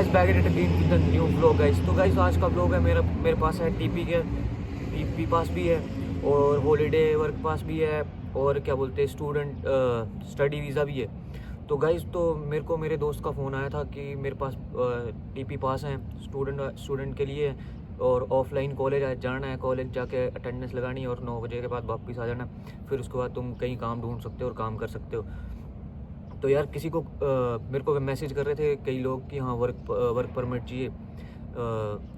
Guys back at again with the new vlog guys. तो guys आज का vlog है मेरे पास है टीपी पास भी है और हॉलीडे वर्क पास भी है और क्या बोलते हैं स्टूडेंट स्टडी वीज़ा भी है। तो गाइस तो मेरे को मेरे दोस्त का फ़ोन आया था कि मेरे पास टीपी पास हैं स्टूडेंट के लिए और ऑफलाइन कॉलेज जाना है, कॉलेज जाके अटेंडेंस लगानी है और 9 बजे के बाद वापस आ जाना, फिर उसके बाद तुम कहीं काम ढूंढ सकते हो और काम कर सकते हो। तो यार किसी को मेरे को मैसेज कर रहे थे कई लोग कि हाँ वर्क परमिट चाहिए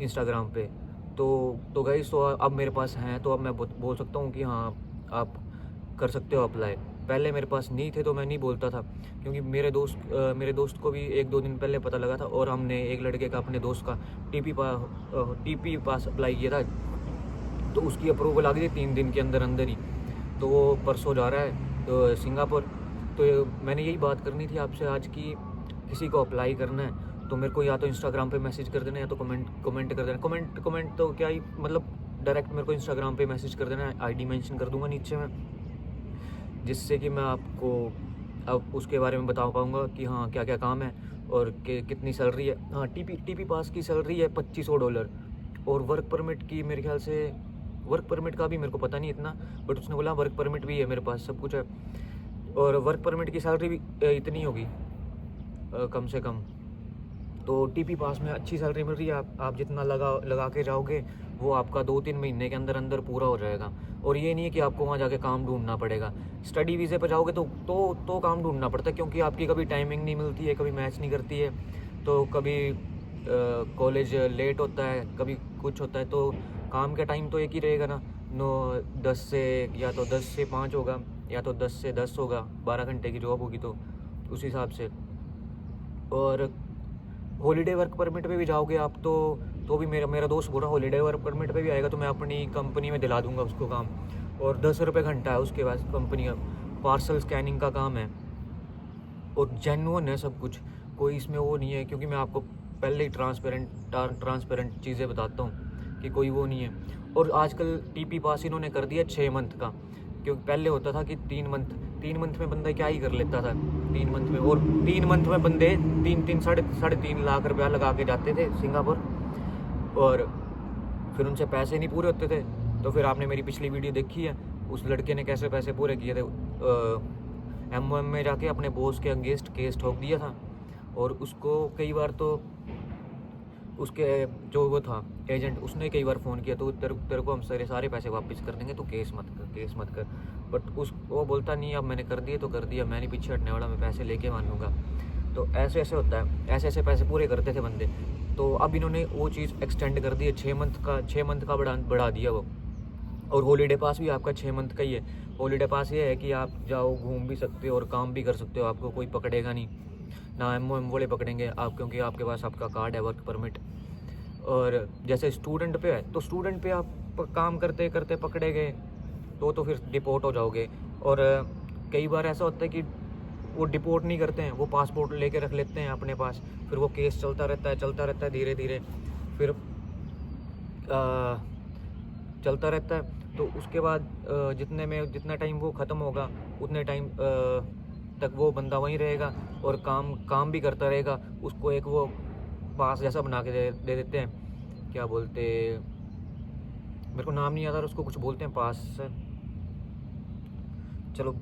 इंस्टाग्राम पे। तो गाइस तो अब मेरे पास हैं तो अब मैं बोल सकता हूँ कि हाँ आप कर सकते हो अप्लाई। पहले मेरे पास नहीं थे तो मैं नहीं बोलता था क्योंकि मेरे दोस्त को भी 1-2 दिन पहले पता लगा था और हमने एक लड़के का अपने दोस्त का टीपी पास अप्लाई किया था तो उसकी अप्रूवल आ गई थी 3 दिन के अंदर अंदर ही। तो वो परसों जा रहा है तो सिंगापुर। तो मैंने यही बात करनी थी आपसे आज की किसी को अप्लाई करना है तो मेरे को या तो इंस्टाग्राम पे मैसेज कर देना या तो कमेंट कर देना। कमेंट तो क्या ही मतलब डायरेक्ट मेरे को इंस्टाग्राम पे मैसेज कर देना, आईडी मेंशन कर दूंगा नीचे में, जिससे कि मैं आपको अब उसके बारे में बता पाऊँगा कि हाँ क्या क्या काम है और कितनी सैलरी है। हाँ टीपी पास की सैलरी है $2500 और वर्क परमिट की मेरे ख्याल से वर्क परमिट का भी मेरे को पता नहीं इतना, बट उसने बोला वर्क परमिट भी है मेरे पास, सब कुछ है और वर्क परमिट की सैलरी भी इतनी होगी कम से कम। तो टीपी पास में अच्छी सैलरी मिल रही है, आप जितना लगा के जाओगे वो आपका 2-3 महीने के अंदर अंदर पूरा हो जाएगा। और ये नहीं है कि आपको वहाँ जाके काम ढूंढना पड़ेगा। स्टडी वीज़े पर जाओगे तो काम ढूंढना पड़ता है क्योंकि आपकी कभी टाइमिंग नहीं मिलती है, कभी मैच नहीं करती है, तो कभी कॉलेज लेट होता है, कभी कुछ होता है। तो काम का टाइम तो एक ही रहेगा ना, 9-10 से या तो 10 से 5 होगा या तो 10 से 10 होगा, 12 घंटे की जॉब होगी तो उस हिसाब से। और हॉलीडे वर्क परमिट पे भी जाओगे आप तो भी मेरा दोस्त बोल रहा हॉलीडे वर्क परमिट पे भी आएगा तो मैं अपनी कंपनी में दिला दूंगा उसको काम। और 10 रुपये घंटा है उसके पास, कंपनी का पार्सल स्कैनिंग का काम है और जेन्युइन है सब कुछ, कोई इसमें वो नहीं है क्योंकि मैं आपको पहले ही ट्रांसपेरेंट चीज़ें बताता हूँ कि कोई वो नहीं है। और आजकल टीपी पास इन्होंने कर दिया 6 मंथ का, क्योंकि पहले होता था कि 3 मंथ में बंदा क्या ही कर लेता था 3 मंथ में। और 3 मंथ में बंदे 3-3 लाख रुपया लगा के जाते थे सिंगापुर और फिर उनसे पैसे नहीं पूरे होते थे। तो फिर आपने मेरी पिछली वीडियो देखी है, उस लड़के ने कैसे पैसे पूरे किए थे। MOM में जाके अपने बॉस के अगेंस्ट केस ठोक दिया था और उसको कई बार तो उसके जो वो था एजेंट, उसने कई बार फ़ोन किया तो तेरे को हम सारे पैसे वापस कर देंगे, तो केस मत कर। बट वो बोलता नहीं, अब मैंने कर दिए तो कर दिया, मैं नहीं पीछे हटने वाला, मैं पैसे लेके मानूंगा। तो ऐसे होता है, ऐसे पैसे पूरे करते थे बंदे। तो अब इन्होंने वो चीज़ एक्सटेंड कर दी है, 6 मंथ का बढ़ा दिया वो। और हॉलीडे पास भी आपका 6 मंथ का ही है। हॉलीडे पास ये है कि आप जाओ घूम भी सकते हो और काम भी कर सकते हो, आपको कोई पकड़ेगा नहीं, ना MOM वाले पकड़ेंगे आप, क्योंकि आपके पास आपका कार्ड है वर्क परमिट। और जैसे स्टूडेंट पे है तो स्टूडेंट पे आप काम करते करते पकड़े गए तो फिर डिपोर्ट हो जाओगे। और कई बार ऐसा होता है कि वो डिपोर्ट नहीं करते हैं, वो पासपोर्ट लेके रख लेते हैं अपने पास, फिर वो केस चलता रहता है धीरे धीरे, फिर चलता रहता है। तो उसके बाद जितना टाइम वो ख़त्म होगा उतने टाइम तक वो बंदा वहीं रहेगा और काम भी करता रहेगा। उसको एक वो पास जैसा बना के दे देते हैं, क्या बोलते, मेरे को नाम नहीं आता, उसको कुछ बोलते हैं पास से, चलो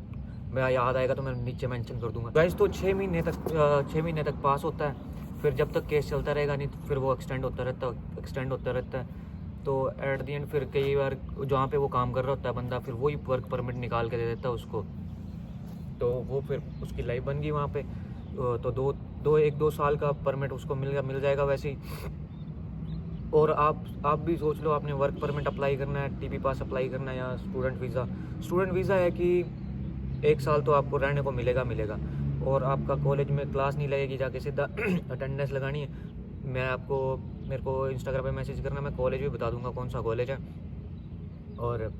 मैं याद आएगा तो मैं नीचे मेंशन कर दूंगा गाइस। तो 6 महीने तक पास होता है, फिर जब तक केस चलता रहेगा नहीं तो फिर वो एक्सटेंड होता रहता है। तो एट दी एंड फिर कई बार जहाँ पे वो काम कर रहा होता है बंदा, फिर वही वर्क परमिट निकाल के दे देता है उसको, तो वो फिर उसकी लाइफ बन गई वहाँ पे। तो 1-2 साल का परमिट उसको मिल जाएगा वैसे ही। और आप भी सोच लो, आपने वर्क परमिट अप्लाई करना है, टीपी पास अप्लाई करना है या स्टूडेंट वीज़ा है कि 1 साल तो आपको रहने को मिलेगा और आपका कॉलेज में क्लास नहीं लगेगी, जाके सीधा अटेंडेंस लगानी है। मेरे को इंस्टाग्राम पे मैसेज करना, मैं कॉलेज भी बता दूंगा कौन सा कॉलेज है। और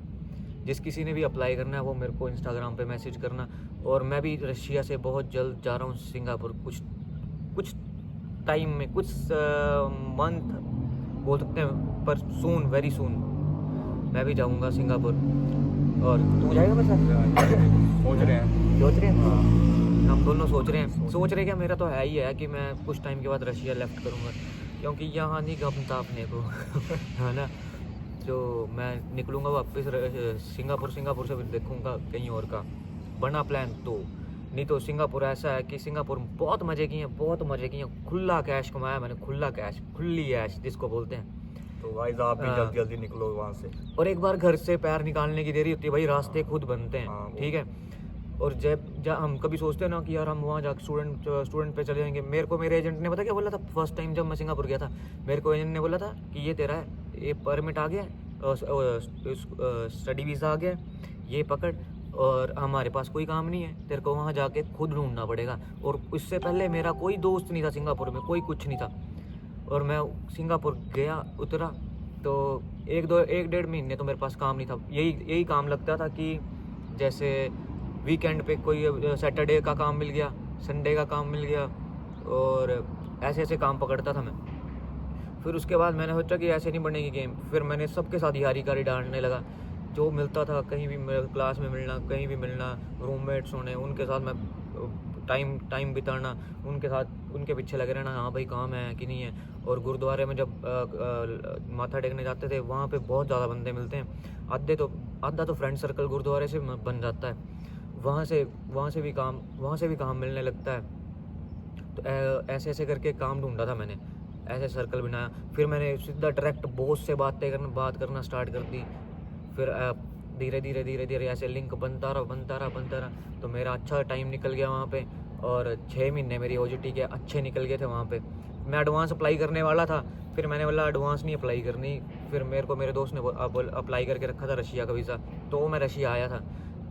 जिस किसी ने भी अप्लाई करना है वो मेरे को इंस्टाग्राम पे मैसेज करना। और मैं भी रशिया से बहुत जल्द जा रहा हूँ सिंगापुर, कुछ टाइम में, कुछ मंथ बोल सकते हैं, पर सून, वेरी सून मैं भी जाऊँगा सिंगापुर। और तू जाएगा मेरे साथ? सोच रहे हैं। हम दोनों सोच रहे हैं क्या, मेरा तो है ही है कि मैं कुछ टाइम के बाद रशिया लेफ्ट करूँगा, क्योंकि यहाँ नहीं घूमता अपने को है ना। जो मैं निकलूँगा वापस सिंगापुर से फिर देखूँगा कहीं और का बना प्लान। तो नहीं तो सिंगापुर ऐसा है कि सिंगापुर बहुत मज़े किए हैं, खुला कैश कमाया मैंने, खुला कैश, खुली ऐश जिसको बोलते हैं। तो गाइस आप भी जल्दी जल्दी निकलो वहाँ से। और एक बार घर से पैर निकालने की देरी होती है भाई, रास्ते खुद बनते हैं, ठीक है। और जब हम कभी सोचते हैं ना कि यार हम वहाँ जाकर स्टूडेंट पे चले जाएंगे, मेरे को मेरे एजेंट ने पता क्या बोला था फर्स्ट टाइम जब मैं सिंगापुर गया था, मेरे को एजेंट ने बोला था कि ये तेरा है, ये परमिट आ गया, स्टडी वीज़ा आ गया, ये पकड़, और हमारे पास कोई काम नहीं है, तेरे को वहाँ जाके खुद ढूंढना पड़ेगा। और इससे पहले मेरा कोई दोस्त नहीं था सिंगापुर में, कोई कुछ नहीं था। और मैं सिंगापुर गया, उतरा, तो एक डेढ़ महीने तो मेरे पास काम नहीं था। यही काम लगता था कि जैसे वीकेंड पे कोई सैटरडे का काम मिल गया, संडे का काम मिल गया, और ऐसे काम पकड़ता था मैं। फिर उसके बाद मैंने सोचा कि ऐसे नहीं बनेगी गेम, फिर मैंने सबके साथ यारी कारी डालने लगा। जो मिलता था कहीं भी, क्लास में मिलना, कहीं भी मिलना, रूममेट्स होने, उनके साथ मैं टाइम बिताना, उनके साथ उनके पीछे लगे रहना, हाँ भाई काम है कि नहीं है। और गुरुद्वारे में जब माथा टेकने जाते थे, वहाँ पे बहुत ज़्यादा बंदे मिलते हैं, आधा तो फ्रेंड सर्कल गुरुद्वारे से बन जाता है, वहाँ से भी काम मिलने लगता है। तो ऐसे करके काम ढूंढा था मैंने, ऐसे सर्कल बनाया। फिर मैंने सीधा डायरेक्ट बॉस से बात करना स्टार्ट कर दी। फिर धीरे धीरे ऐसे लिंक बनता रहा। तो मेरा अच्छा टाइम निकल गया वहाँ पे, और 6 महीने मेरी OJT के अच्छे निकल गए थे वहाँ पे। मैं एडवांस अप्लाई करने वाला था, फिर मैंने बोला एडवांस नहीं अप्लाई करनी। फिर मेरे को मेरे दोस्त ने अप्लाई करके रखा था रशिया का वीज़ा, तो मैं रशिया आया था,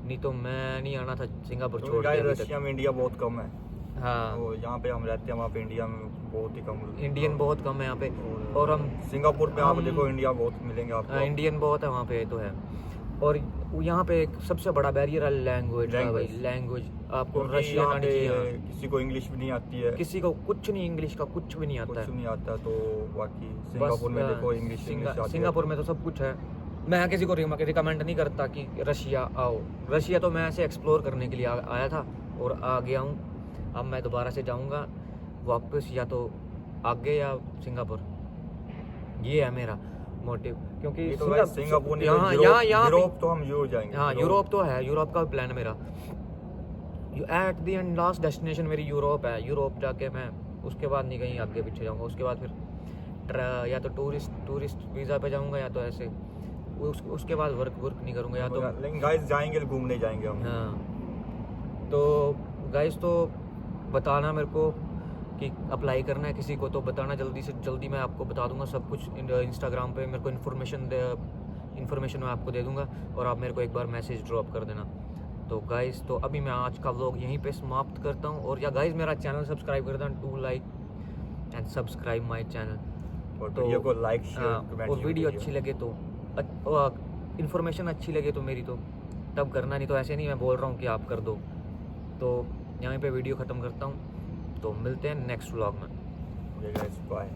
नहीं तो मैं नहीं आना था सिंगापुर छोड़ के। रशिया में इंडिया बहुत कम है। हाँ, तो यहाँ पे हम रहते हैं, वहाँ पे इंडिया में बहुत ही कम, इंडियन बहुत कम है यहाँ पे। और हम सिंगापुर पे आप देखो इंडिया बहुत मिलेंगे आपको। इंडियन बहुत है वहाँ पे, तो है। और यहाँ पे एक सबसे बड़ा बैरियर है लैंग्वेज। आपको रशियन आनी चाहिए। किसी को इंग्लिश भी नहीं आती है, किसी को कुछ नहीं, इंग्लिश का कुछ भी नहीं आता है, कुछ नहीं आता। तो बाकी सिंगापुर में देखो इंग्लिश सिंगापुर में तो सब कुछ है। मैं किसी को रिकमेंड नहीं करता कि रशिया आओ। रशिया तो मैं ऐसे एक्सप्लोर करने के लिए आया था और आ गया हूँ। अब मैं दोबारा से जाऊँगा वापस, या तो आगे या सिंगापुर, ये है मेरा मोटिव। क्योंकि तो सिंगापुर यहाँ यूरोप तो हम जरूर जाएंगे। हाँ, यूरोप तो है, यूरोप का प्लान है मेरा। At the end last destination मेरी यूरोप है। यूरोप जाके मैं उसके बाद नहीं कहीं आगे पीछे जाऊँगा। उसके बाद फिर या तो टूरिस्ट वीज़ा पे जाऊँगा, या तो ऐसे उसके बाद वर्क नहीं करूँगा, या तो लेकिन गाइस जाएंगे, घूमने जाएंगे हम। हाँ, तो गाइस तो बताना मेरे को कि अप्लाई करना है किसी को, तो बताना जल्दी से जल्दी, मैं आपको बता दूंगा सब कुछ। इंस्टाग्राम पे मेरे को इन्फॉर्मेशन मैं आपको दे दूंगा, और आप मेरे को एक बार मैसेज ड्रॉप कर देना। तो गाइस तो अभी मैं आज का व्लॉग यहीं पे समाप्त करता हूँ। और या गाइस मेरा चैनल सब्सक्राइब कर देना, do like and subscribe my channel. और वीडियो को लाइक शेयर कमेंट, और वीडियो अच्छी लगे तो, इन्फॉर्मेशन अच्छी लगे तो मेरी, तो तब करना, नहीं तो ऐसे नहीं मैं बोल रहा हूँ कि आप कर दो। तो यहीं पे वीडियो ख़त्म करता हूँ, तो मिलते हैं नेक्स्ट व्लॉग में। बाय।